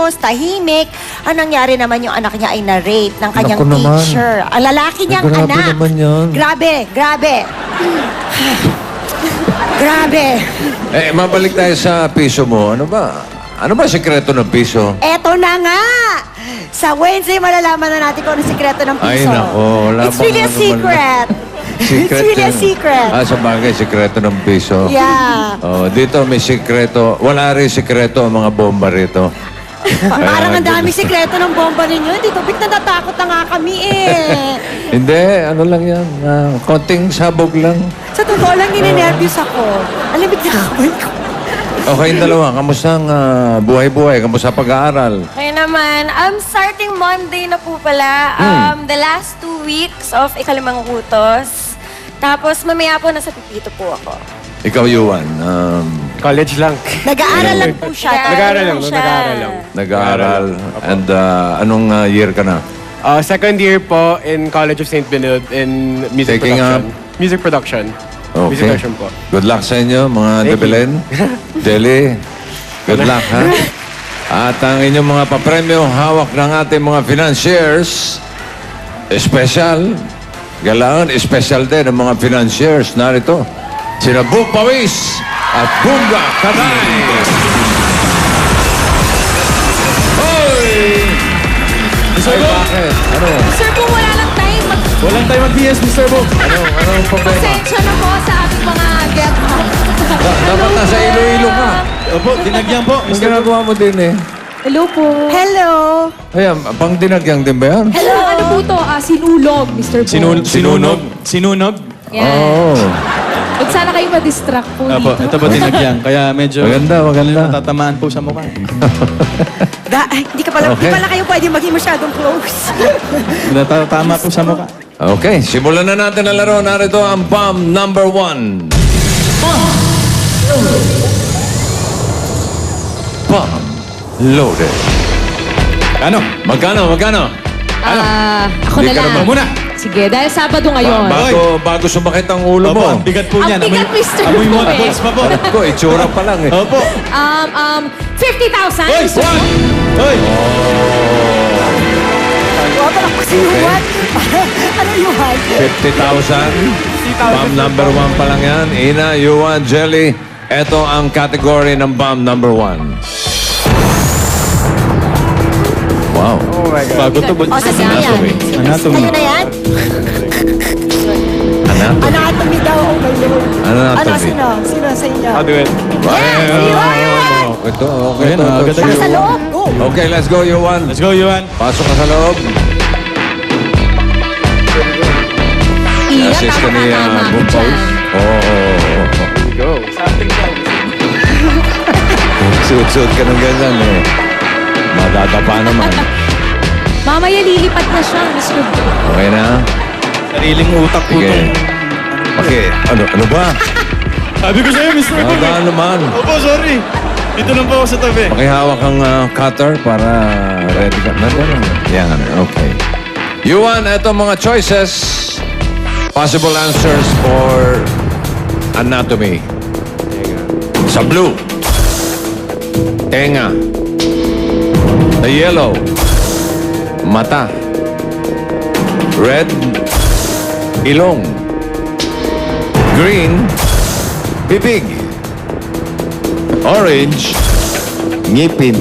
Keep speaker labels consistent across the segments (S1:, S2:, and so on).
S1: selos, tahimik. Ang nangyari naman yung anak niya ay na-rape ng kanyang
S2: Naku naman.
S1: teacher. Ang lalaki niyang
S2: Grabe
S1: anak.
S2: naman yan.
S1: Grabe, grabe. Grabe.
S2: Mabalik tayo sa piso mo. Ano ba? Ano ba sikreto ng piso?
S1: Eto na nga! Sa Wednesday, malalaman na natin kung ano sikreto ng piso.
S2: Ay, nako. Wala
S1: It's
S2: bang
S1: really a
S2: ano man
S1: secret. It's really a
S2: yun.
S1: secret.
S2: Sa bagay, sikreto ng piso.
S1: Yeah.
S2: Dito may sikreto. Wala rin sikreto ang mga bomba rito.
S1: Parang ang daming sikreto ng bomba ninyo. Dito, bit natatakot na nga kami eh.
S2: Hindi, ano lang yan. Konting sabog lang.
S1: Sa totoo lang, ninenervyos ako. Alamig na kamay ko.
S2: Okay, yung dalawa. Kamusta ang buhay-buhay? Kamusta pag-aaral?
S3: Kaya naman, starting Monday na po pala, the last 2 weeks of ikalimang utos. Tapos mamaya po nasa pipito po ako.
S2: Ikaw, Yuan.
S4: College lang.
S1: Nag-aaral lang po siya.
S4: Nag-aaral lang,
S3: siya.
S4: nag-aaral lang.
S2: Nag-aaral. And anong year ka na?
S4: Second year po in College of St. Benilde in music
S2: Taking
S4: production. Music production. Music
S2: Okay.
S4: production po.
S2: Good luck sa inyo, mga
S4: Thank you.
S2: Debelen. Jelly. Good luck, ha? At ang inyong mga papremyo, hawak ng ating mga financiers. Special. Galangan, special din ang mga financiers. Narito. Sina Book Pawis at Bunga Katay. Hoy! Ay, bakit? Ano?
S5: Sir, kung wala lang time,
S4: Walang tayo mag-BS, Mr. Book.
S2: Anong problema?
S5: magsensya na po sa ating mga get up.
S2: Dapat nasa Iloilo ka.
S4: Opo, dinagyan po.
S2: Ang ginagawa mo din eh.
S5: Hello po.
S1: Hello.
S2: Ayan, pang dinagyang din ba yan?
S5: Hello, ano po to? Sinulog, Mr. Po.
S2: Sinunog?
S6: Sinunog?
S5: Yan.
S2: Oo.
S5: Huwag sana kayo ma-distract po
S6: Apo,
S5: dito.
S6: ito po dinagyan. Kaya medyo...
S2: Maganda, maganda.
S6: Natatamaan po sa mukha.
S1: Hindi ka pala,
S2: Okay.
S1: di pala kayo pwede maging masyadong close.
S6: Natatama po sa mukha.
S2: Okay, simulan na natin ang laro. Narito ang bomb number 1. Bomb loaded.
S6: Ano?
S2: Magkano?
S5: Ako
S2: Hindi
S5: na
S2: ka
S5: lang.
S2: naman.
S6: Muna!
S5: Sige, dahil Sabado ngayon.
S2: Bago sumakit ang ulo
S6: Opo,
S2: mo.
S6: ang bigat po
S5: Ang
S6: niyan.
S5: bigat, Mr.
S6: Amoy
S5: Book
S6: mothballs
S5: eh.
S6: pa po.
S2: Ko, itsura pa lang eh.
S6: Opo.
S5: 50,000.
S6: Hoy!
S5: Mr.
S6: One!
S5: Book.
S6: Hoy!
S1: Huwag ka ako sinuwan. Ano yuhan?
S2: 50,000. Bomb number 1 pa lang yan. Ina, Yuan, Jelly. Ito ang category ng bomb number 1. Wow.
S4: Oh my God.
S6: Bago to.
S1: O, sa sino yan?
S6: Anatomy.
S1: Kayo na yan?
S2: Anatomy.
S1: Anatomy daw, oh my Lord.
S2: Anatomy.
S1: Ano, sino? Sino sa inyo?
S4: I'll do it.
S2: Ito, okay.
S6: Ayan, agad
S1: Para sa loob. Go.
S2: Okay, let's go, Yuan.
S6: Let's go, Yuan.
S2: Pasok ka sa loob.
S5: Ina,
S2: Assist ka ni
S5: tama.
S2: Bumpaus. Oo.
S4: Go.
S2: Suot-suot ka ng ganyan eh. Madadapa naman.
S5: Mamaya lilipat na siya, Mr. Book.
S2: Okay na?
S6: Sariling utak po
S2: Sige.
S6: to.
S2: Okay. Ano ba?
S6: Sabi ko sa'yo, Mr. Book.
S2: Nadaan naman.
S6: Opo, sorry. Dito lang po ako sa tabi.
S2: Pakihawak ang cutter para ready ka. Nadaan. Yan. Okay. Yuan, eto mga choices. Possible answers for anatomy. Sa blue. Tenga. Sa yellow. Mata. Red. Ilong. Green. Bibig. Orange. Ngipin.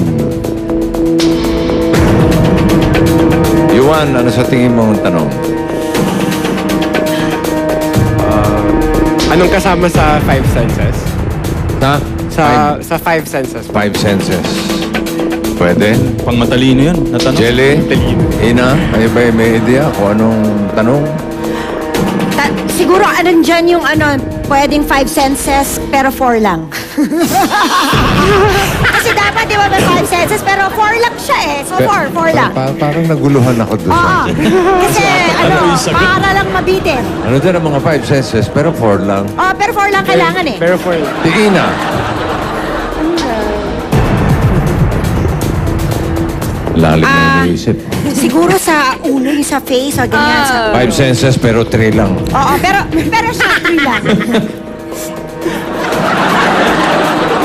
S2: Yuan, ano sa tingin mong tanong?
S4: Anong kasama sa 5 senses?
S2: Sa
S4: Sa 5 senses.
S2: five senses. Pwede?
S6: Pang matalino yun. Natanong.
S2: Jelly?
S4: Talino.
S2: Ina? Kayo ba may idea kung anong tanong?
S1: Siguro, anong dyan yung pwedeng 5 senses, pero 4 lang. Kasi dapat, di ba, may 5 senses, pero 4 lang siya eh. So, 4 lang.
S2: Parang naguluhan ako doon.
S1: Oo. Kasi,
S6: yung sagot?
S1: para lang mabitin.
S2: Ano din ang mga 5 senses, pero 4 lang.
S1: Oh, pero 4 lang kailangan eh.
S4: Pero for...
S2: Si Ina. Lalim na iniisip.
S1: Siguro sa ulo, yung sa face, o ganyan. Sa,
S2: 5 senses, pero 3 lang.
S1: oo, pero siya 3 lang.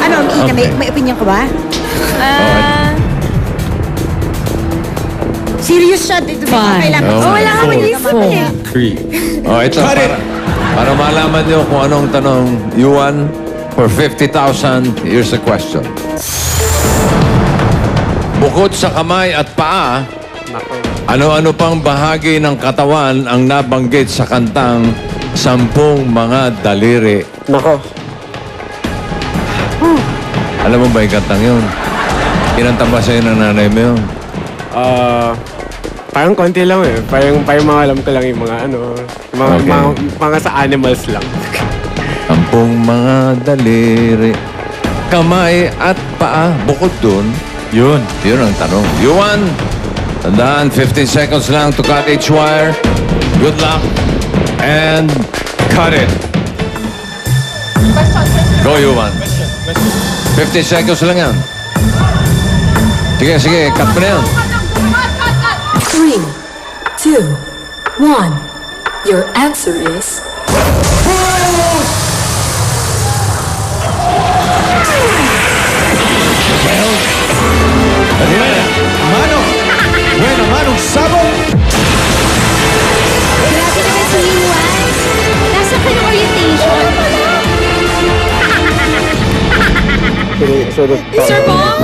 S1: Ano, Ina, may opinion ko ba? Serious siya. Dito
S5: Five.
S1: kailangan.
S2: Oh,
S3: Wala ka mag-isip eh.
S6: 3.
S2: Oh, ito, para malaman nyo kung anong tanong, you won for 50,000. Here's the question. Bukod sa kamay at paa,
S4: Nako.
S2: ano-ano pang bahagi ng katawan ang nabanggit sa kantang 10 mga daliri?
S4: Nako.
S2: Alam mo ba yung kantang yun? Kinanta ba sa'yo ng nanay mo yun?
S4: Parang konti lang eh. Parang mga alam ko lang yung mga
S2: Okay.
S4: mga sa animals lang.
S2: 10 mga daliri. Kamay at paa. Bukod dun,
S6: Yun.
S2: yun ang tanong. You won. Tandaan, 15 seconds lang to cut each wire. Good luck. And cut it. Go, you won. 15 seconds lang yan. Sige, cut mo na yan.
S7: 3, 2, 1. Your answer is
S6: Mano! Bueno, mano, sabong!
S5: Grabe naman si Iwan. Nasa ka ng orientation. Sir Bong?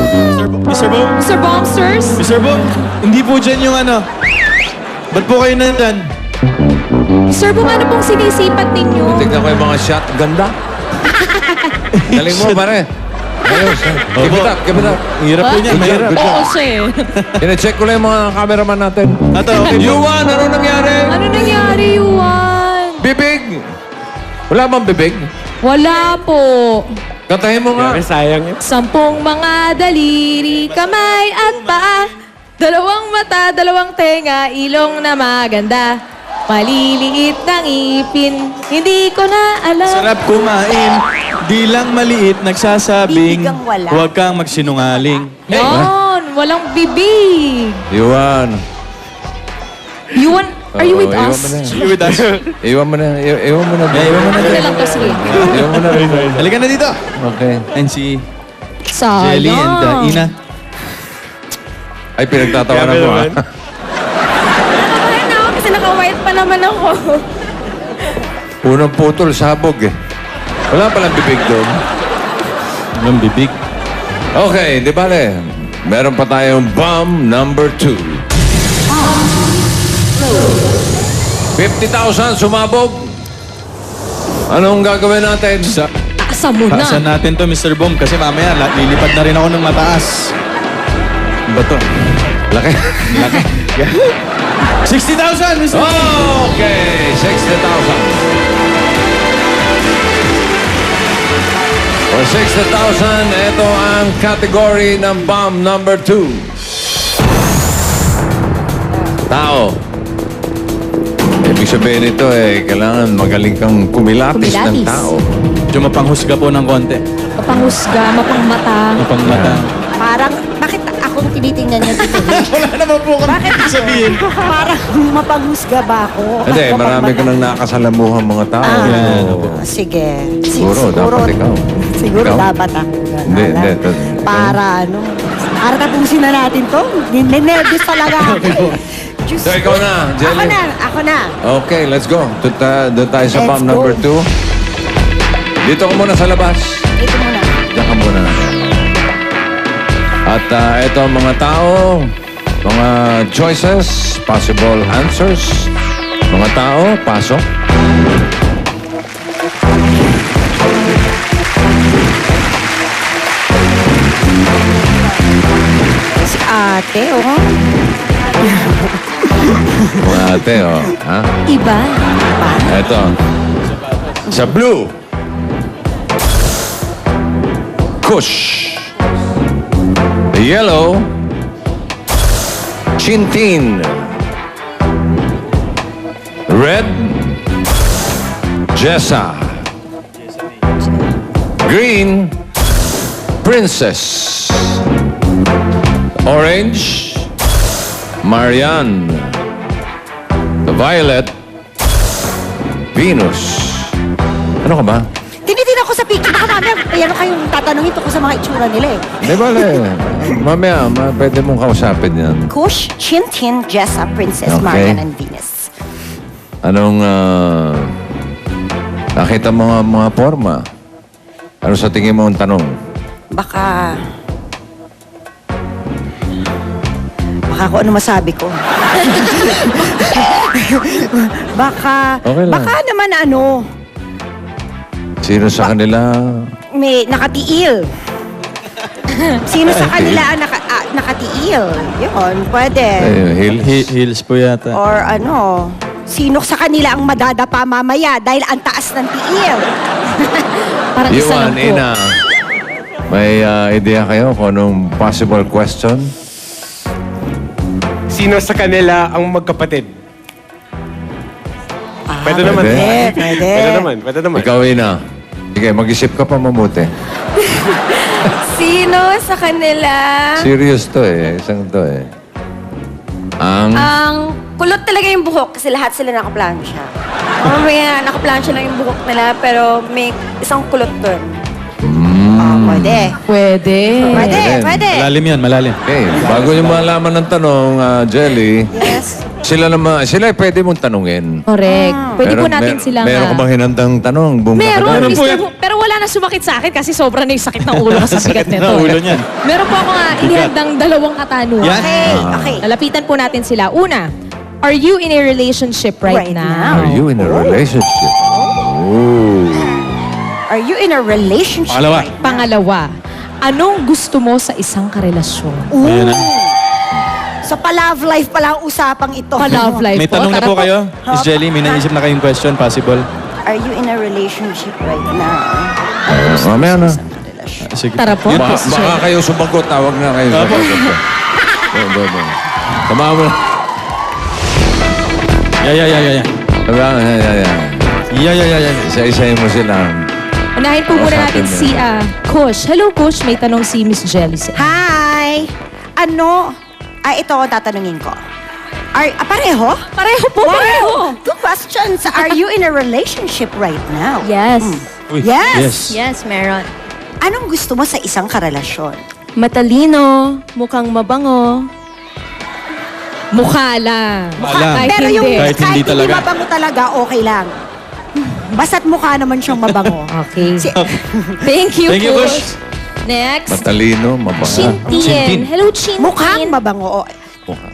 S6: Mr. Bong?
S5: Sir Bongsters?
S6: Mr. Bong, hindi po dyan yung ano. Ba't po kayo nandyan?
S5: Sir Bong, ano pong sinisipat ninyo?
S2: Tignan ko yung mga shot. Ganda. Galing mo, pare. Ayos. Keep it up, keep it up.
S6: Ang hirap po niyan, mahirap.
S2: Good job.
S5: Oo, sir.
S2: Ine-check ko lang yung mga cameraman natin.
S6: Ato, okay po.
S2: You won! Ano nangyari?
S5: Ano nangyari, Iwan?
S2: Bibig! Wala bang bibig?
S5: Wala po.
S2: Kantahin mo nga.
S4: Grabe, sayang yun.
S5: 10 mga daliri, kamay at paa. 2 mata, 2 tenga, ilong na maganda. Maliliit ng ipin, hindi ko na alam.
S6: Sarap kumain, di lang maliit, nagsasabing,
S1: Bibig ang wala.
S6: huwag kang magsinungaling.
S5: Yon, walang bibig.
S2: You won.
S5: Are you with
S2: Oo,
S5: us?
S6: You with us?
S2: Iwan mo na. Iwan mo na.
S6: Iwan mo na.
S5: Ano na lang to, sige.
S2: Iwan mo na.
S6: Halika na dito.
S2: Okay.
S6: And si
S5: Sayang.
S6: Jelly and Ina.
S2: Ay, pinagtatawanan
S4: Grabe
S2: mo, ha?
S4: naman.
S3: Nakakabahan na ako kasi naka-white pa naman ako.
S2: Unang putol, sabog, eh. Wala palang bibig doon.
S6: Anong bibig?
S2: Okay, di bale. Meron pa tayong bomb number 2. 50,000 sumabog. Anong gagawin natin?
S5: Taasan mo na.
S6: Taasan natin to, Mr. Bong, kasi mamaya lilipad na rin ako ng mataas. Ano ba to?
S2: Laki. Laki.
S6: 60,000, Mr. Bong!
S2: Okay, 60,000. For 60,000, ito ang category ng bomb number 2. Tao. Ibig sabihin nito kailangan magaling kang kumilatis ng
S5: Kumilatis.
S2: tao.
S6: Medyo mapanghusga po ng konti.
S5: Mapanghusga, mapangmata.
S6: Mapangmata.
S1: Parang, bakit akong tinitingnan niya dito?
S6: Wala naman po kami sabihin.
S1: Parang mapaghusga ba ako?
S2: Hindi, marami ka nang nakasalamuhan mga tao.
S6: Yan,
S2: Oo.
S1: Sige.
S2: Siguro, dapat ikaw.
S1: Siguro
S2: Ikaw?
S1: dapat ako.
S2: Hindi, hindi.
S1: Para para tapusin na natin to. Nervous talaga ako. Diyos
S2: So, ikaw na, Jelly.
S1: Ako na.
S2: Okay, let's go. Doon tayo sa
S1: Let's
S2: bomb
S1: go.
S2: number 2. Dito ka muna sa labas.
S1: Ito muna.
S2: Diyan ka muna. At ito ang mga tao, mga choices, possible answers. Mga tao, pasok.
S1: Si ate,
S2: Mga ate, oh. Ha?
S5: Iba.
S2: Ito. Sa blue. Kush. Yellow. Chintin. Red. Jessa. Green. Princess. Orange. Marianne. Violet. Venus. Ano ka ba?
S1: Tinitin ako ako sa picture. Baka mamaya, meron kayong tatanungin tungkol sa mga itsura nila eh.
S2: Di ba, mamaya, pwede mong kausapin yan.
S1: Kush, Chintin, Jessa, Princess,
S2: Okay.
S1: Marian, and Venus.
S2: Anong, nakita mo nga mga forma? Ano sa tingin mo ang tanong?
S1: Baka kung ano masabi ko. baka
S2: Okay lang.
S1: baka naman ano,
S2: Sino sa kanila?
S1: may nakatiil. Sino sa kanila ang nakatiil? Yun, pwede.
S6: Heels po yata.
S1: Or ano, sino sa kanila ang madadapa mamaya dahil ang taas ng tiil?
S5: Parang isa lang
S2: Yuan,
S5: po.
S2: Ina, may idea kayo kung anong possible question?
S4: Sino sa kanila ang magkapatid? Pwede naman.
S1: Pwede.
S4: Pwede naman.
S2: Ikaw, Ina. Sige, mag-isip ka pa mabuti.
S3: Sino sa kanila?
S2: Serious to eh. Isang to eh. Ang...
S3: Ang kulot talaga yung buhok kasi lahat sila nakaplansya. Mamaya nakaplansya lang yung buhok nila pero may isang kulot dun.
S1: Pwede.
S5: Pwede.
S1: Pwede.
S6: Malalim yan, malalim.
S2: Okay, bago nyo malaman ng tanong, Jelly,
S1: Yes.
S2: sila pwede mong tanungin.
S5: Correct. Pwede po natin silang...
S2: Meron ka bang hinandang tanong? Buong
S5: Meron,
S2: kakadami?
S5: Mr. Pero wala na sumakit sa akin kasi sobrang na yung sakit ng ulo ko sa sigat nito.
S6: Na ulo niyan.
S5: Meron po ako nga inihandang dalawang katanungan.
S6: Yan.
S1: Okay.
S5: Lalapitan po natin sila. Una, are you in a relationship right,
S1: Right
S5: now?
S2: Are you in a relationship? Oh.
S1: Are you in a relationship?
S6: Pangalawa.
S1: right now?
S5: Pangalawa, anong gusto mo sa isang karelasyon?
S6: Ayan na.
S1: So, pa-love life pala ang usapang ito.
S5: Pa-love life
S6: May tanong na
S5: Tara
S6: po kayo? Miss Jelly, may naisip na kayong question, possible?
S1: Are you in a relationship right now?
S2: Mamaya na.
S6: Sige.
S5: Tara po.
S6: Yun po.
S2: Baka kayo sumagot, tawag na kayo sumagot. Tama mo na.
S6: Yeah.
S2: Isa-isayin mo sila.
S5: Unahin po muna natin
S2: Usapin
S5: si Kush. Hello, Kush. May tanong si Miss Jelly.
S1: Hi! Ano? Ito ang tatanungin ko. Pareho?
S5: Pareho po, pareho.
S1: Two questions. Are you in a relationship right now?
S8: Yes.
S6: Uy,
S1: Yes.
S8: Yes, meron.
S1: Anong gusto mo sa isang karelasyon?
S8: Matalino, mukhang mabango.
S5: Mukha lang.
S6: Alam.
S5: Kahit
S1: Pero yung
S5: hindi.
S6: Kahit hindi talaga.
S1: mabango talaga, okay lang. Basta't mukha naman siyang mabango.
S5: Okay.
S1: Si-
S5: Thank you,
S6: Thank you,
S5: Kush.
S6: Kush.
S5: Next.
S2: Matalino, mabanga.
S6: Chintin.
S5: Chintin. Hello, Chintin.
S1: mukhang mabango.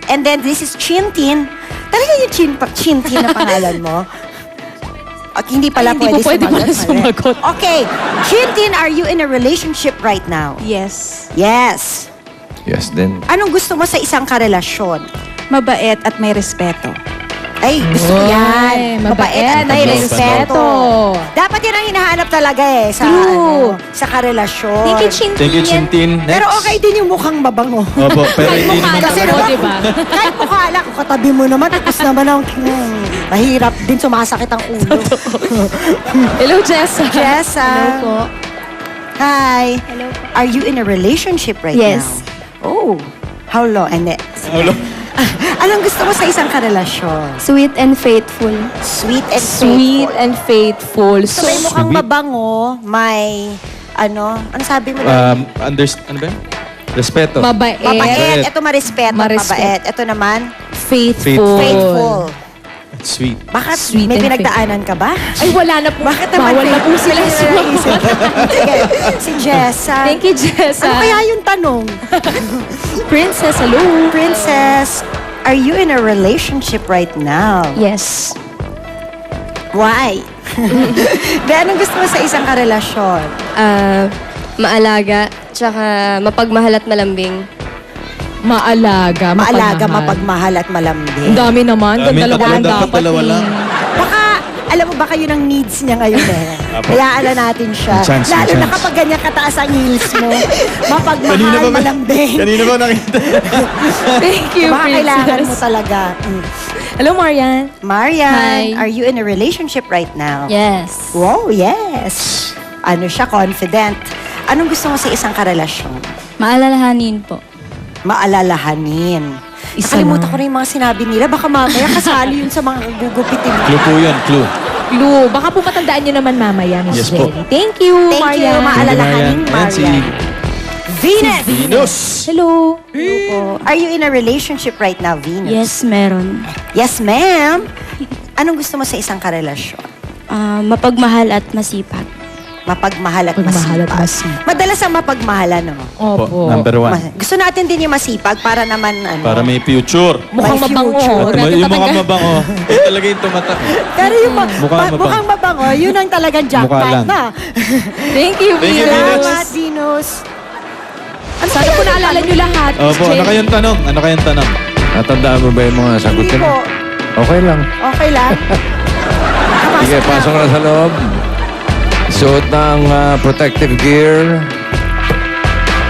S1: And then this is Chintin. Talaga yung Chintin na pangalan mo? Okay, hindi pala
S5: Ay, hindi po pwede pala sumagot.
S1: Okay. Chintin, are you in a relationship right now?
S8: Yes.
S1: Yes.
S2: Yes, din.
S1: Anong gusto mo sa isang karelasyon?
S8: Mabait at may respeto.
S1: Ay, gusto ko yan.
S5: mabait,
S1: at may
S6: may
S1: respeto.
S5: respeto.
S1: Dapat yan ang hinahanap talaga eh sa,
S5: True.
S1: sa karelasyon.
S5: Thank you, Chintin.
S6: Thank you, Chintin. Next.
S1: Pero okay din yung mukhang mabango.
S6: Opo, pero
S5: Kahit
S6: hindi
S5: mukha
S6: naman
S5: lang
S1: Kasi
S5: ako,
S6: talaga.
S1: naman,
S5: diba?
S1: kahit mukha lang, kung katabi mo naman, tapos naman ang mahirap din sumasakit ang ulo.
S5: Hello, Jessa.
S1: Jessa.
S8: Hello po.
S1: Hi.
S8: Hello po.
S1: Are you in a relationship right
S8: Yes.
S1: now? Oh. How long? And then, anong gusto mo sa isang karelasyon?
S8: Sweet and faithful.
S1: Sweet and
S5: Sweet
S1: faithful.
S5: and faithful.
S1: So, may mukhang mabango, may, ano sabi mo
S6: Ano ba yun? Respeto.
S5: mabait,
S1: mabait. Ito marespeto,
S5: Marespeto.
S1: mabait. Ito naman,
S5: faithful.
S1: faithful.
S6: Sweet.
S1: Bakit
S5: Sweet
S1: may
S5: and
S1: pinagdaanan ka ba?
S5: Ay, wala na po.
S1: Bakit naman
S5: Bawal na po
S1: faithful?
S5: sila sumagot.
S1: Sige, si Jessa.
S5: Thank you, Jessa.
S1: Ano kaya yung tanong?
S5: Princess, hello.
S1: Princess, are you in a relationship right now?
S8: Yes.
S1: Why? Anong gusto mo sa isang karelasyon?
S8: Maalaga, tsaka mapagmahal at malambing.
S5: Maalaga,
S1: Maalaga,
S5: mapagmahal.
S1: mapagmahal at
S5: Ang
S1: malambing.
S5: dami naman.
S6: Dami,
S5: Dalawa
S6: tatlo
S5: lang
S6: dapat,
S5: dapat
S6: dalawa lang.
S1: Baka, alam mo ba kayo ng needs niya ngayon eh? Hayaan na natin siya.
S6: May chance, may
S1: Lalo na
S6: chance.
S1: kapag ganyan kataas ang heels mo. Mapagmahal,
S6: Kanina ba
S1: malambing.
S6: Kanina ba nakita?
S5: Thank you,
S1: Baka kailangan mo
S5: Princess.
S1: talaga.
S5: Hello, Marian.
S1: Marian,
S8: Hi.
S1: are you in a relationship right now?
S8: Yes.
S1: Wow, yes. Ano siya, confident. Anong gusto mo sa isang karelasyon?
S8: Maalalahanin po.
S1: Maalalahanin.
S5: Isa
S1: Nakalimutan
S5: lang.
S1: ko na yung mga sinabi nila. Baka mamaya kasali yun sa mga gugupitin mo.
S6: Clue po yan, clue.
S5: clue. Baka po matandaan nyo naman mamaya, Miss
S6: Yes po.
S5: Jelly. Thank you,
S1: Thank you,
S5: Marian.
S1: maalalahanin,
S6: Ayan si
S1: Marian. Venus!
S6: Venus.
S5: Hello.
S1: Are you in a relationship right now, Venus?
S8: Yes, meron.
S1: Yes, ma'am. Anong gusto mo sa isang karelasyon?
S8: Mapagmahal at masipag.
S1: Mapagmahal at
S5: Mapagmahal at
S1: masipag.
S5: masipag.
S1: Madalas ang mapagmahalan, no?
S5: Opo.
S6: Number 1.
S1: Gusto natin din yung masipag para naman, ano.
S6: Para may future.
S5: Mukhang
S1: May
S5: mabango.
S1: future.
S5: Huwag natin
S6: Yung mga
S5: patanggal.
S6: mabango. Yun talaga yung tumatak.
S1: Pero yung
S6: Mukhang
S1: mabango, yun ang talagang
S6: Mukha
S1: jackpot
S6: lang.
S1: na.
S5: Thank you,
S6: Thank you,
S5: Venus.
S6: Venus.
S1: Salamat, Venus. Ano
S5: Sana po naalala nyo lahat, Miss
S6: Opo, ano
S5: Jelly.
S6: kayong tanong? Ano kayong tanong?
S2: Natandaan mo ba yung mga sagot
S1: Hindi
S2: ko?
S1: po.
S2: Okay lang.
S1: Okay lang.
S2: Sige, pasok na sa loob. Suot ng protective gear.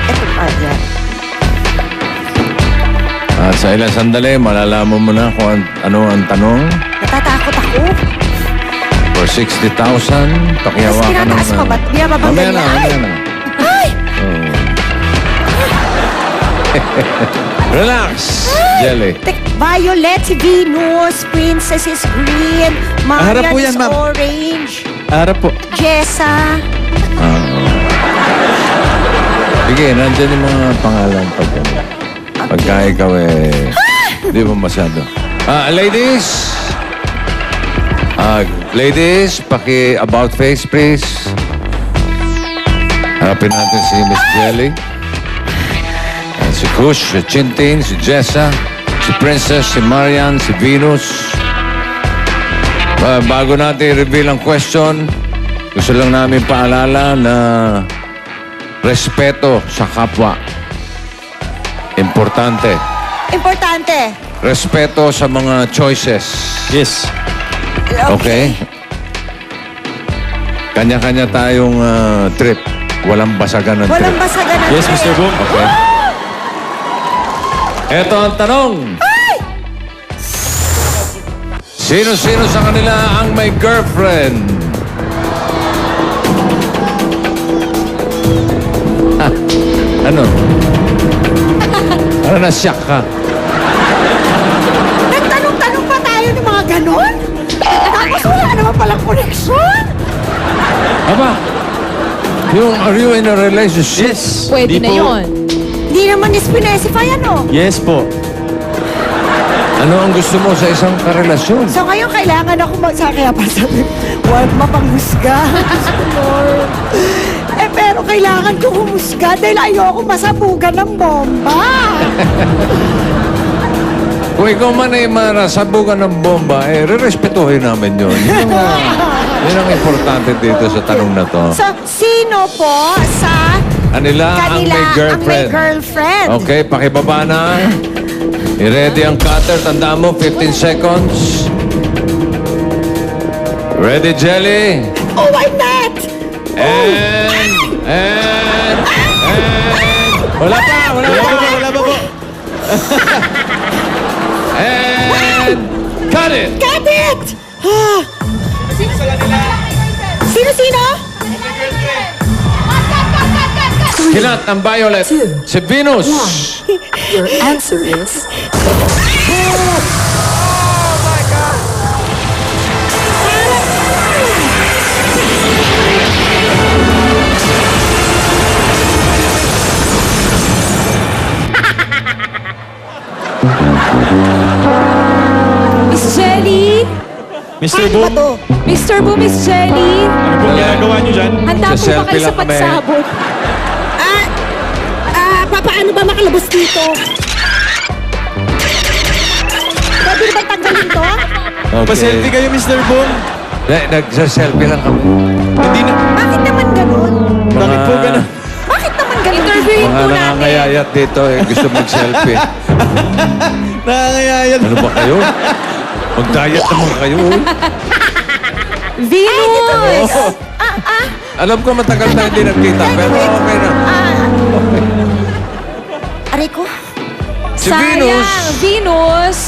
S1: Ito pa, yan.
S2: At sa ilang sandali, malalaman mo na kung ano ang tanong.
S1: Natatakot ako.
S2: For 60,000, pakihawa ka ng...
S1: tinataas pa ba? Binababang
S2: Mamaya na,
S1: ganyan.
S2: mamaya na. Oo. Relax, Jelly.
S1: Violet si Venus, Princess is green,
S6: Harap
S1: Marian
S6: po yan,
S1: is
S6: ma'am.
S1: orange,
S6: Harap po.
S1: Jessa.
S2: Sige, nandyan yung mga pangalan pagka ikaw hindi mo masyado. Ladies, paki-about face, please. Harapin natin si Miss Jelly. Si Kush, si Chintin, si Jessa, si Princess, si Marian, si Venus. Bago natin i-reveal ang question, gusto lang namin paalala na respeto sa kapwa. Importante.
S1: Importante.
S2: Respeto sa mga choices.
S6: Yes.
S2: Okay? Kanya-kanya tayong trip. Walang basagan ng
S1: Walang
S2: trip.
S1: basagan ng
S6: Yes,
S1: trip.
S6: Mr. Boom.
S2: Okay? Ito ang tanong. Sino-sino sa kanila ang may girlfriend? Ano? Ano na-shock ka?
S1: Nagtanong-tanong pa tayo ng mga ganon? Tapos wala naman palang connection?
S2: Aba, are you in a relationship?
S6: Yes.
S5: Pwede
S6: Di
S5: na
S6: po.
S5: yun.
S1: Hindi naman specify ano.
S6: Yes po.
S2: Ano ang gusto mo sa isang karelasyon?
S1: So ngayon kailangan ako kaya pa sabi, huwag mapanghusga. Lord. Pero kailangan ko humusga dahil ayoko masabugan ng bomba.
S2: Kung ikaw man ay marasabugan ng bomba, re-respetuhin namin yun. Yun ang importante dito sa tanong na to.
S1: So, sino po sa
S2: Kanila ang may girlfriend.
S1: girlfriend?
S2: Okay, pakibaba na. I-ready ang cutter. Tandaan mo, 15 seconds. Ready, Jelly?
S1: Oh, why not?
S2: And... Wala pa!
S6: Wala pa po.
S2: And... Cut it!
S1: Got it! Sino-sino?
S2: Kinat ng Violet. Si Venus.
S7: Your answer is
S5: Miss Jelly.
S6: Mr.
S1: Ano ba
S6: Boom.
S1: to?
S5: Mr. Boom, Miss Jelly.
S6: Ano po ginagawa niyo dyan?
S5: Handa po ba
S2: Sa-selfie
S5: kayo sa
S2: lang kami.
S5: pagsabot?
S1: Paano ba makalabas dito? Pwede ba tanggalin to?
S6: Pa-selfie kayo, Mr. Boom.
S2: Nagsa-selfie lang kami.
S6: Hindi na...
S1: Bakit naman ganun?
S6: Bakit po ganun?
S1: Bakit naman ganun?
S5: Interviewin
S2: Mga
S5: po natin.
S2: nangangayayat dito gusto mag-selfie.
S6: Nakakayayat.
S2: Ano ba kayo? Mag-diet naman kayo.
S5: Venus!
S2: Alam ko matagal na hindi nagkita, pero okay na.
S1: Aray ko.
S2: Si
S5: Sayang!
S2: Venus.
S5: Venus!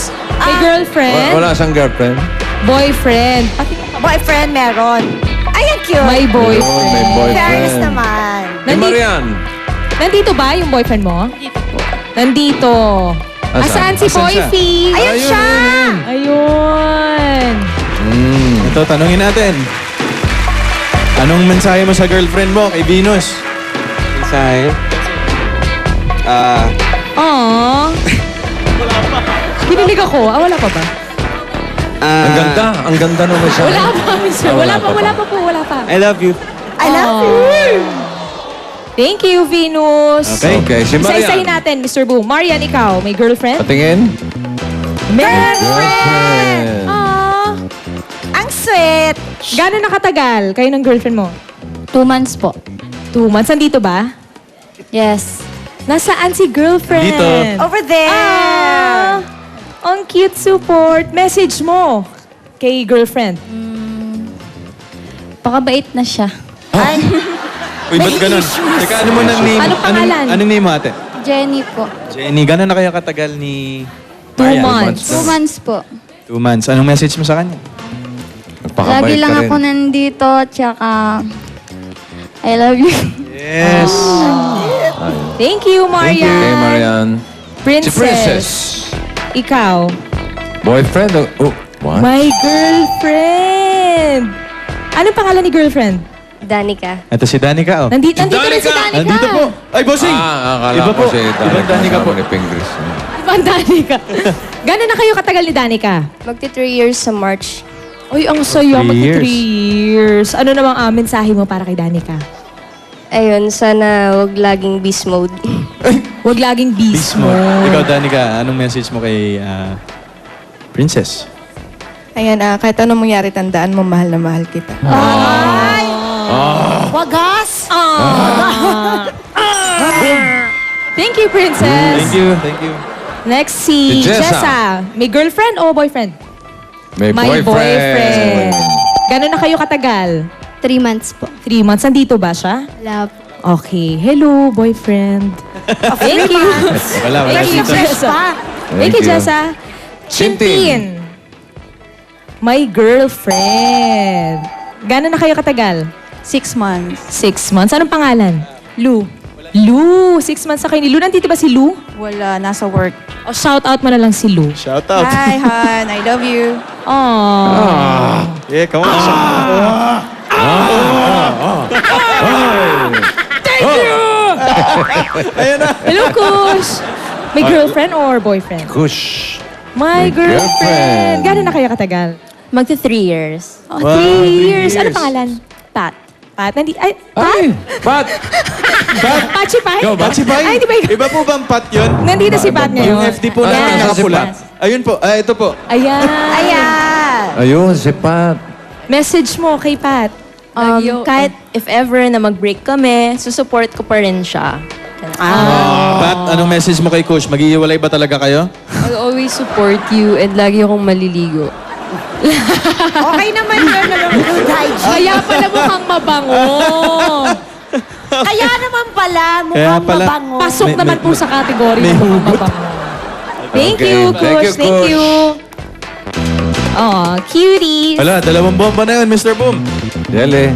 S5: May girlfriend?
S2: Wala siyang girlfriend.
S5: Boyfriend. Pati
S1: Boyfriend meron. Ay, ang cute.
S5: may
S2: Yun,
S5: boyfriend.
S2: may
S1: Fairness
S2: boyfriend.
S1: naman.
S2: Si Marian.
S5: Nandito ba yung boyfriend mo? Nandito po. Nandito.
S2: Asan?
S5: Asaan si
S6: Asan siya?
S5: Boyfie?
S1: Ayun siya!
S5: Ayun.
S6: Ito, tanungin natin. Anong mensahe mo sa girlfriend mo kay Venus?
S4: Mensahe.
S5: Aww. Kinilig ako. Wala pa ba?
S2: Ang ganda nung isa.
S5: Wala pa, mister. Wala pa po.
S4: I love you.
S1: I love you.
S5: Thank you, Venus.
S2: Okay, si
S5: Isa-isahin
S2: Marian.
S5: natin, Mr. Boom. Marian, ikaw, may girlfriend?
S2: Patingin.
S5: Girlfriend! Aww.
S1: Ang sweet.
S5: Gano'n nakatagal kayo ng girlfriend mo?
S8: 2 months po.
S5: 2 months. Nandito ba?
S8: Yes.
S5: Nasaan si girlfriend?
S6: Dito.
S1: Over there.
S5: Ah, ang cute support. Message mo kay girlfriend.
S8: Pakabait na siya.
S6: Uy, ba't ganun? Teka, ano mo nang name?
S5: Anong pangalan?
S6: Anong name mo, ate?
S8: Jenny po.
S6: Jenny, gano'n na kayo katagal ni...
S5: 2
S6: Marian?
S5: months.
S8: 2 months po.
S6: 2 months. Anong message mo sa kanya?
S2: Nagpakabait
S8: Lagi lang
S2: ka rin.
S8: ako nandito, tsaka I love you.
S6: Yes.
S5: Thank you, Marian.
S2: Okay, Marian.
S5: Princess.
S2: Si Princess.
S5: Ikaw.
S2: Boyfriend? Oh, what?
S5: My girlfriend. Anong pangalan ni girlfriend?
S3: Danica.
S6: Ito si Danica, oh.
S5: Nandito rin si
S2: Danica!
S5: Danica.
S6: Nandito po. Ay, bossing!
S2: Akala
S6: Iba
S2: ko
S6: po.
S2: si
S6: Ibang Danica po.
S2: Ni Pingris.
S5: Ibang Danica. Gano'n na kayo katagal ni Danica?
S3: Magti 3 years sa March.
S5: Uy, ang saya.
S6: 3
S5: Magti
S6: years.
S5: 3 years. Ano namang mensahe mo para kay Danica?
S3: Ayun, sana wag laging beast mode.
S5: Huwag laging beast
S6: Peace mo. Ikaw, Danica, anong message mo kay Princess?
S9: Ayan, kahit anong mangyari, tandaan mo, mahal na mahal kita.
S1: Wagas.
S5: Thank you, Princess.
S6: Thank you, thank you.
S5: Next, si
S2: Si Jessa.
S5: Jessa. May girlfriend o boyfriend?
S2: May
S5: May
S2: boyfriend.
S5: Gano'n na kayo katagal?
S8: 3 months po.
S5: 3 months. Nandito ba siya?
S8: Wala po.
S5: Okay. Hello, boyfriend. Thank you.
S6: Wala
S5: Thank you,
S6: dito.
S5: Jessa. Thank you, Jessa. Chintin. My girlfriend. Gano'n na kayo katagal?
S9: 6 months.
S5: 6 months. Anong pangalan? Lou. Lou. 6 months na kayo ni Lou. Nandito ba si Lou?
S9: Wala, nasa work.
S5: O shout out mo na lang si Lou.
S6: Shout out.
S9: Hi, hon. I love you.
S5: Aww.
S6: Yeah, come on.
S5: Hello, Kush. May girlfriend or boyfriend?
S2: Kush.
S5: My
S2: My girlfriend.
S5: girlfriend. Gano'n na kayo katagal?
S3: Magti 3 years.
S5: Oh,
S6: Wow,
S5: 3
S6: 3
S5: years. Ano
S6: years.
S5: pangalan? Pat. Pat. Ay, Pat?
S2: Ay, Pat!
S5: Pachi Pai?
S2: Ikaw ba?
S6: Pat si Pai?
S5: Ay, di ba ikaw?
S6: Iba po bang Pat yun?
S5: Nandito si Pat ngayon.
S6: Yung FD po na
S2: Ayan.
S6: nakapula. Ayun po. Ito po.
S5: Ayan.
S1: Ayan.
S2: Ayun, si Pat.
S5: Message mo kay Pat.
S3: Kahit if ever na mag-break kami, susupport ko pa rin siya.
S6: Pat, anong message mo kay Coach? Mag-iiwalay ba talaga kayo?
S3: I'll always support you and lagi akong maliligo.
S1: Okay naman yun. Good hygiene.
S5: Kaya pala mukhang mabango.
S1: Kaya naman pala,
S6: Kaya
S1: mukhang
S6: pala.
S1: mabango.
S5: Pasok
S6: May-
S5: naman
S6: may-
S5: po sa category
S6: may
S5: ng mukhang
S6: hugot.
S5: mabango. Thank
S2: Okay.
S5: you,
S2: Thank you,
S5: Kush. Thank
S2: Kush.
S5: you. Oh, cuties.
S6: Wala, 2 bomba na yun, Mr. Boom.
S2: Yele.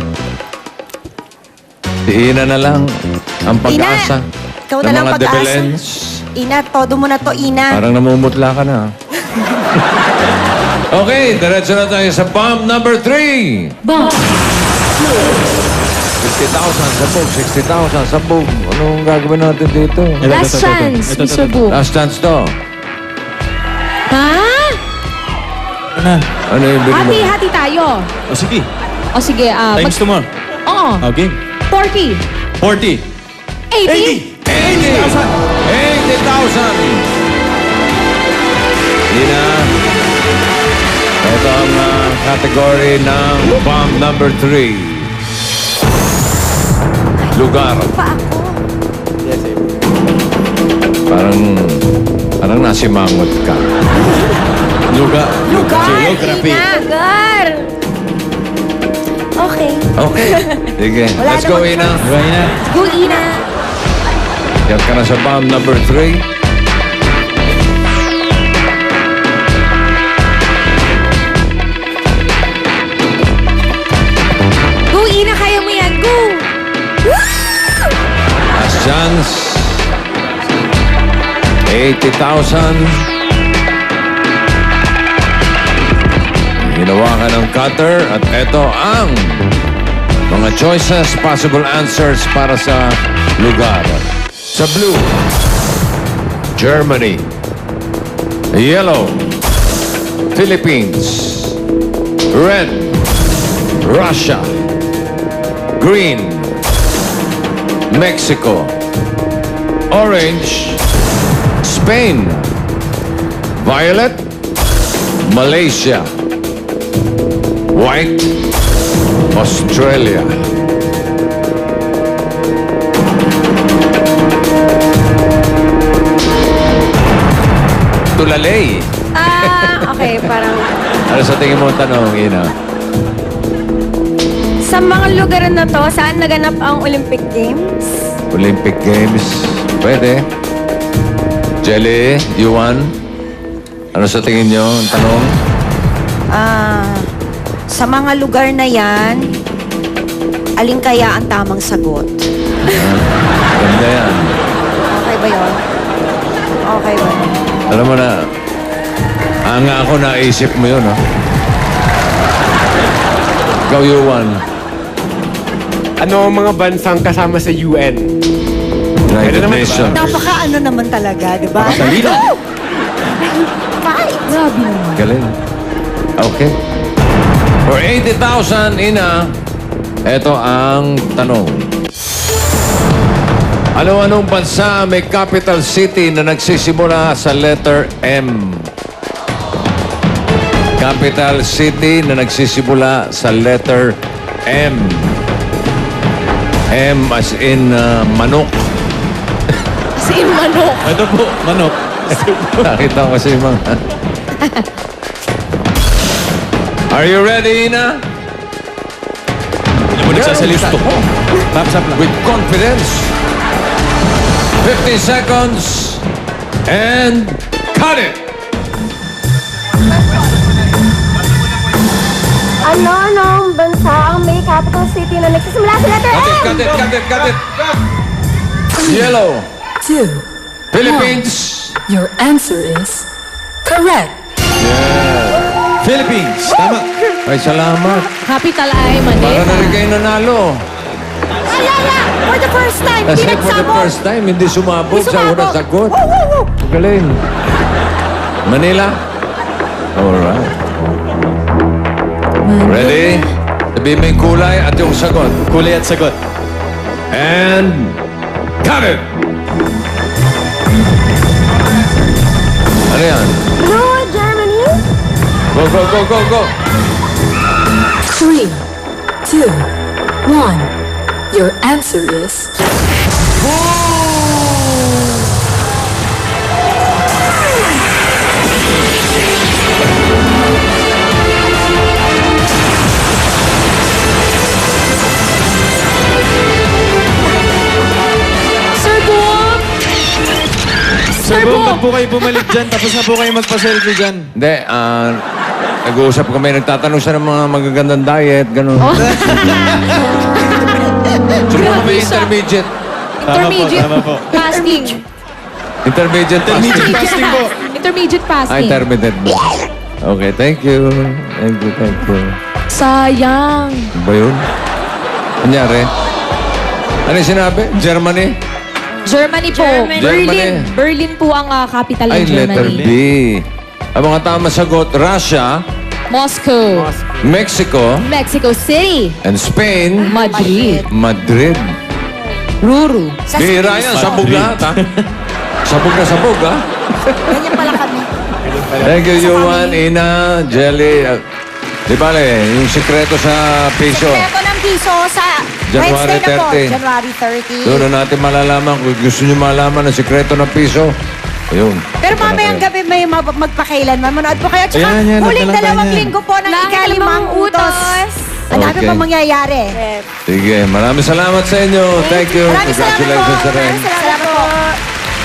S2: Si Ina na lang ang pag-asa
S1: Ikaw
S2: ng
S1: na lang
S2: mga
S1: pag-asa.
S2: debelens.
S1: Ina, todo mo na to, Ina.
S2: Parang namumutla ka na. Okay, diretso na tayo sa bomb number 3.
S5: Ba?
S2: 60,000 sa boom, 60,000 sa boom. Anong gagawin natin dito?
S5: Last chance, Mr. Boom.
S2: Last chance to.
S5: Ha?
S2: Ano yung bigyan mo?
S5: Hati-hati tayo.
S6: O sige,
S5: O sige,
S6: times 2 more.
S5: Oo.
S6: Okay.
S5: 40.
S6: 40.
S5: 80.
S2: 80,000! Ina, ito ang category ng bomb number 3. Lugar. Parang nasimangot ka.
S6: Lugar.
S2: Geography.
S3: Lugar! Okay.
S2: Okay. Sige, let's go, Ina.
S6: Diba, Ina?
S5: Go, Ina.
S2: Yan ka na sa bomb number 3.
S5: Go, Ina. Kaya mo yan. Go.
S2: Last chance. 80,000. hinawakan ng cutter at ito ang mga choices, possible answers para sa lugar. Sa blue, Germany. Yellow, Philippines. Red, Russia. Green, Mexico. Orange, Spain. Violet, Malaysia. White, Australia. Tulalay.
S3: Okay, parang...
S2: Ano sa tingin mo ang tanong, Ina?
S3: Sa mga lugar na to, saan naganap ang Olympic Games?
S2: Olympic Games. Pwede. Jelly, Yuan. Ano sa tingin nyo ang tanong?
S1: Sa mga lugar na yan, alin kaya ang tamang sagot?
S2: Ganda yan.
S1: Okay ba yun? Okay ba yun?
S2: Alam mo na, nga ako naisip mo yun, ha? Ikaw, Yuan.
S4: Ano ang mga bansang kasama sa UN?
S2: United
S4: naman,
S2: Nations.
S1: Napaka-ano naman talaga, di ba?
S2: Galing. Okay. For 80,000, Ina, ito ang tanong. Ano-anong bansa may capital city na nagsisimula sa letter M? Capital city na nagsisimula sa letter M. M as in manok.
S5: Si manok.
S6: Ito po, manok.
S2: Nakita ko kasi mga... Are you ready, Ina?
S6: Hindi mo nagsasalita. Thumbs up lang.
S2: With confidence. 50 seconds. And cut it!
S3: Ano bansa ang may capital city na nagsisimula sa letter M?
S2: Cut it, cut it, cut it, cut it! Yellow.
S7: 2.
S2: Philippines.
S7: Your answer is correct.
S6: Philippines. Tama.
S2: Ay, salamat.
S5: Capital ay
S2: Para na rin
S5: Manila.
S2: kayo nanalo.
S1: For the first time,
S2: Kasi
S1: hindi
S2: for the
S1: nagsabog.
S2: first time, hindi sumabog
S1: Hindi
S2: sa
S1: sumabog.
S2: unang sagot.
S1: Woo, woo, woo.
S2: Galing. Manila. Alright. Ready? Sabihin mo yung kulay at yung sagot.
S6: Kulay at sagot.
S2: And cut it! Ano yan?
S3: Blue, Germany?
S2: Go, go, go, go, go!
S7: 3, 2, 1. Your answer is
S5: Sir Boom!
S6: Sir Boom, ba't po kayo bumalik dyan? Tapos na po kayo magpa-selfie dyan.
S2: Hindi, nag-uusap kami, nagtatanong siya ng mga magagandang diet, gano'n.
S5: Oh.
S2: Siguro
S5: Grabe
S2: may
S5: siya.
S2: intermediate.
S5: Intermediate
S6: Tama po.
S5: fasting.
S2: Intermediate fasting.
S6: Intermediate fasting po.
S5: Intermediate fasting.
S2: Intermittent. Okay, thank you. Thank you, thank you.
S5: Sayang.
S2: Ano ba yun? Kunyari? Ano yung sinabi? Germany?
S5: Germany po.
S3: Germany.
S5: Berlin. Berlin po ang capital
S2: Ay,
S5: ng
S2: letter
S5: Germany.
S2: B. Ang mga tama sagot, Russia,
S5: Moscow.
S2: Mexico,
S5: Mexico City.
S2: and Spain,
S5: Madrid.
S2: Madrid.
S5: Ruru.
S2: Bihira yan, sabog lahat, ha? Sabog na sabog, ha?
S1: Ganyan pala kami.
S2: Thank you, Yuan, Ina, Jelly. Di ba, yung sikreto sa piso.
S1: Sekreto ng piso sa
S2: January
S1: Wednesday na po,
S2: 30.
S1: January 30.
S2: Doon na natin malalaman kung gusto nyo malaman ang sikreto ng piso. Ayun.
S1: Pero mamayang gabi may magpakailanman. Manood po kayo. Tsaka
S6: Ayan,
S1: huling
S6: nagtalang tayo
S1: 2
S6: niyan.
S1: linggo po ng
S3: Langit
S1: ikalimang
S3: limang
S1: utos. Ang dami
S2: Okay.
S1: pang mangyayari.
S2: Sige, maraming salamat sa inyo. Thank you.
S1: Maraming salamat po.
S2: Congratulations sa rin.
S1: Maraming salamat po.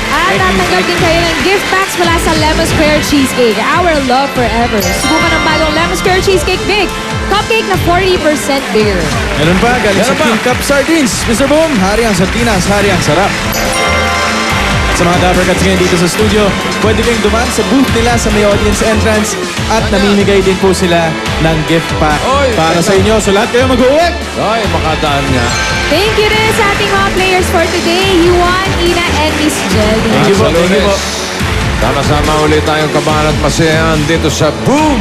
S5: At tatanggap din kayo ng gift packs mula sa Lemon Square Cheesecake. Our love forever. Subukan ang bagong Lemon Square Cheesecake Big. Cupcake na 40% bigger.
S6: Meron pa, galing sa
S2: Meron pa.
S6: King Cup Sardines. Mr. Boom, hari ang sardinas, hari ang sarap. Sa mga Dapper Cats ngayon dito sa studio, pwede kayong dumaan sa booth nila sa may audience entrance at namimigay din po sila ng gift pack
S2: Oy,
S6: para
S2: teka.
S6: sa inyo. So lahat kayo mag-uwi!
S2: Ay, makadaan nga.
S5: Thank you rin sa ating mga players for today, Yuan, Ina, and Miss Jelly.
S6: Thank you po,
S2: Sa
S6: thank you po.
S2: Lunes, sama-sama ulit tayong kabahan at masayahan dito sa Boom!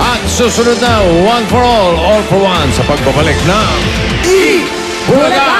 S2: At susunod na, One for All for One sa pagbabalik ng Bulaga!